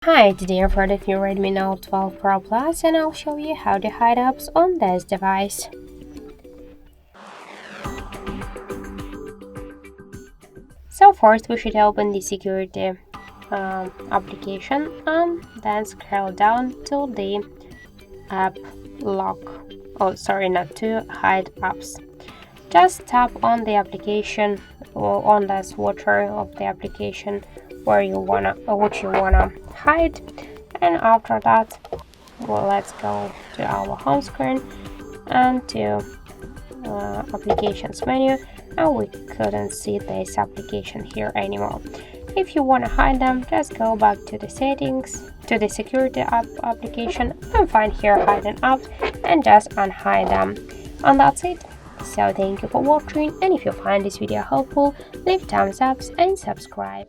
Hi, today I've heard of your Redmi Note 12 Pro Plus and I'll show you how to hide apps on this device. So first we should open the security application and then scroll down to the app lock. Oh, sorry, not to hide apps. Just tap on the application or on the swatcher of the application which you wanna hide, and after that, well, let's go to our home screen and to applications menu, and we couldn't see this application here anymore. If you want to hide them, just go back to the settings, to the security app application, and find here hidden apps and just unhide them. And that's it. So thank you for watching, and if you find this video helpful, leave thumbs up and subscribe.